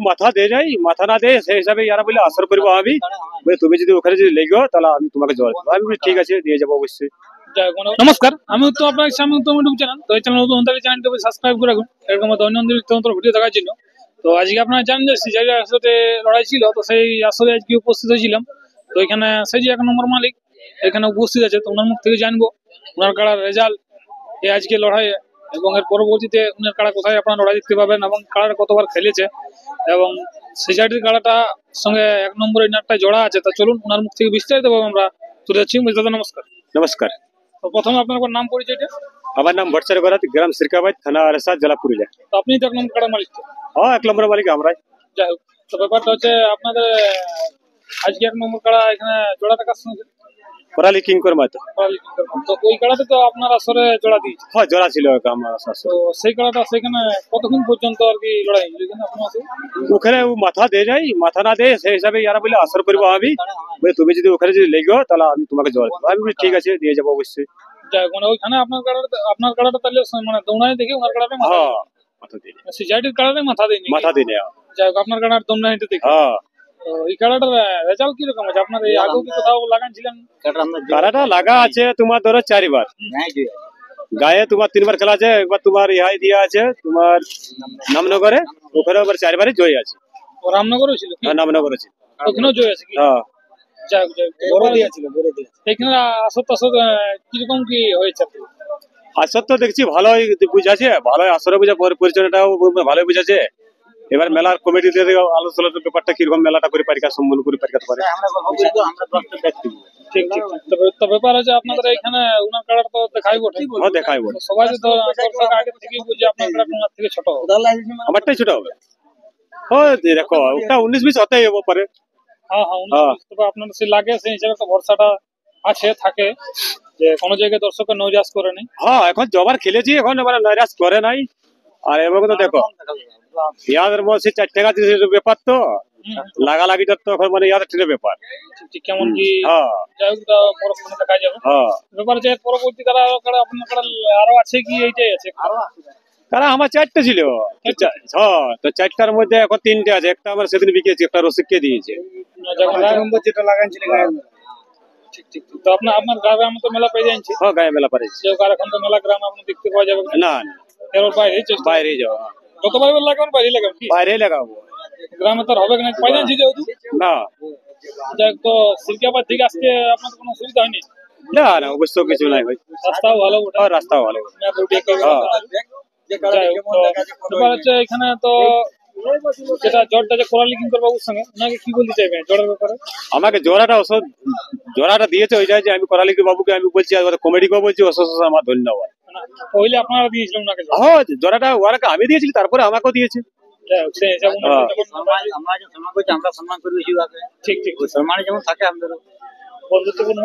মাথা দেয় নাই, মাথা না দেয় সেই হিসাবে ইয়ারা বলে আসর করবো আমি, তুমি যদি ওখানে যদি লেগো তাহলে আমি তোমাকে জল দেবো। আমি বলি ঠিক আছে, দিয়ে যাবো অবশ্যই। নমস্কার, আমি তো আপনার সামনে উত্তম ইউটিউব চ্যানেল, তো এই চ্যানেল নতুন হলে চ্যানেলটাকে সাবস্ক্রাইব করে রাখুন এরকম দৈনন্দিন নিত্যনতুন ভিডিও দেখার জন্য। তো আজকে আপনারা জানেন যে সিজারের আসলে লড়াই ছিল, তো সেই আসলে আজকে উপস্থিত হয়েছিলাম। তো এখানে সেই যে 1 নম্বর মালিক এখানে উপস্থিত আছে, তো ওনার মুখ থেকে জানবো ওনার কাড়ার রেজাল্ট এই আজকে লড়াইয়ে, এবং এর পরবর্তীতে উনার কাড়া কোথায় আপনারা লড়াই দেখতে পাবেন এবং কাড়ার কতবার খেলেছে, এবং সিজারের কাড়াটা সঙ্গে 1 নম্বর ইনারটায় জোড়া আছে। তো চলুন ওনার মুখ থেকে বিস্তারিত ভাবে আমরা তুলে যাচ্ছি। দাদা নমস্কার। নমস্কার। তো প্রথমে আপনার নাম পরিচয়টা। আমার নাম ভট্টাচার্য বরাত, গ্রাম সিরকাবাদ, থানা আরসা, জেলা পুরুলিয়া। তো আপনি তো 1 নম্বর কাড়ার মালিক। হ্যাঁ, 1 নম্বর মালিক আমরাই। যাই হোক, তো ব্যাপারটা হচ্ছে আপনাদের আজকে 1 নম্বর কাড়া এখানে জোড়াটা কার সঙ্গে? করালি কিঙ্কর মাতো। তো ওই কাড়াতে তো আপনার আসরে জোড়া দিয়েছে। হ্যাঁ, জোড়া ছিল আমার শাশুড়ি। তো সেই কাড়াটা সেখানে কতক্ষণ পর্যন্ত আর কি লড়াই হলো? ওখানে মাথা দেয় নাই, মাথা না দেয় সেই হিসাবে ইয়ারা বলে আসর করবো আমি, তুমি যদি ওখানে যদি লেগো তাহলে আমি তোমাকে জল দেবো। আমি বলি ঠিক আছে, দিয়ে যাবো অবশ্যই। যাই হোক, মানে ওইখানে আপনার কাড়াটা তাহলে মানে দৌড়াই দেখে ওনার কাড়াটা মাথা দিই, সিজাইটির কাড়াটাই মাথা দেয়নি। মাথা দিই না। যাই হোক, আপনার কাড়ার দৌড়াইটা দেখে। হ্যাঁ। তো এই কাড়াটার রেজাল্ট কিরকম আছে? আপনার এই আগেও কি কোথাও লাগানছিলেন? কাড়াটা লাগা আছে তোমার ধরো 4 বার, গায়ে তোমার 3 বার খেলা আছে। একবার তোমার ইহাই দিয়া আছে তোমার নামনগরে, ওখানে আবার 4 বারই জয় আছে। ও রামনগরও ছিল? নামনগর আছে, ওখানেও জয় আছে কি? হ্যাঁ। যাই হোক, বড় দিয়েছিল। এখানে আসর টাসর কিরকম কি হয়েছে? আসর তো দেখছি ভালোই বুঝাছে, ভালোই আসরে বুঝা, পরিচালনাটাও ভালোই বুঝাছে। এবার মেলার কমিটিতে আলোচনার ব্যাপারটা কিরকম মেলাটা করে পারিকা সম্মান করে পারিকাতে পারে। ঠিক ঠিক। তো ব্যাপার হচ্ছে আপনাদের এখানে উনার কাড়াটা তো দেখাই বটে। হ্যাঁ, দেখাই বটে। সবাই তো দর্শক আগে থেকেই বুঝে আপনার কাড়াটা ওনার থেকে ছোট হবে। আমারটাই ছোট হবে। হ্যাঁ, দেখো ওটা 19-20 হতেই হবে পারে। হ্যাঁ হ্যাঁ, 19-20 তবে আপনার সে লাগে, সেই হিসাবে তো ভরসাটা আছে থাকে যে কোনো জায়গায় দর্শকের নৈরাশ করে নেই। হ্যাঁ, এখন জবার খেলেছি, এখন এবার নৈরাশ করে নাই। আর এবার তো দেখো ইয়াদের মধ্যে 4 টাকা ব্যাপার, তো লাগালাগিটা তো এখন মানে ইয়াদের ট্রেনের ব্যাপার ঠিক কেমন কি। হ্যাঁ, যাই হোক, পরক্ষণে দেখা যাবে। হ্যাঁ। ব্যাপার হচ্ছে পরবর্তী কারা আপনার কারা আরো আছে কি? এইটাই আছে কারণ আমার 4টে ছিল। হ্যাঁ, তো 4টার মধ্যে এখন 3টে আছে। একটা আমার সেদিন বিকেছি, একটা রসিককে দিয়েছে। যেটা লাগাইছিলেন। ঠিক ঠিক। তো আপনার গ্রামে আমি তো মেলা পেয়ে যাচ্ছি। হ্যাঁ, গায়ে মেলা পারেছি। এখন তো মেলা গ্রাম আপনি দেখতে পাওয়া যাবে না, এর বাইরে বাইরে যাও। যতবার লাগাবেন বাইরে লাগাবেন কি? বাইরে লাগাবো, গ্রামে তো হবে না, পাই যাচ্ছি যেহেতু। না। যাই হোক, তো সিরকাবাদ থেকে আসতে আপনার কোনো অসুবিধা হয়নি? না না, অবশ্য কিছু নাই ভাই। রাস্তাও ভালো, রাস্তাও ভালো। ব্যাপার হচ্ছে এখানে তো যেটা জোরটা যে করালি কিঙ্কর বাবুর সঙ্গে, ওনাকে কি বলতে চাইবেন জোরের ব্যাপারে? আমাকে জোড়াটা দিয়েছে ওইটাই যে আমি করালি বাবুকে আমি বলছি, কমেডিকেও বলছি অসংখ্য আমার ধন্যবাদ। পहिले আপনারা দিয়েছিলেন ওনাকে? হ্যাঁ, জোড়াটা ওনাকে আমি দিয়েছি, তারপরে আমাকেও দিয়েছে। আমরা সম্মান করি বেশি। ঠিক ঠিক, সম্মানে যেমন থাকে আমাদের বন্ধুত্বপূর্ণ।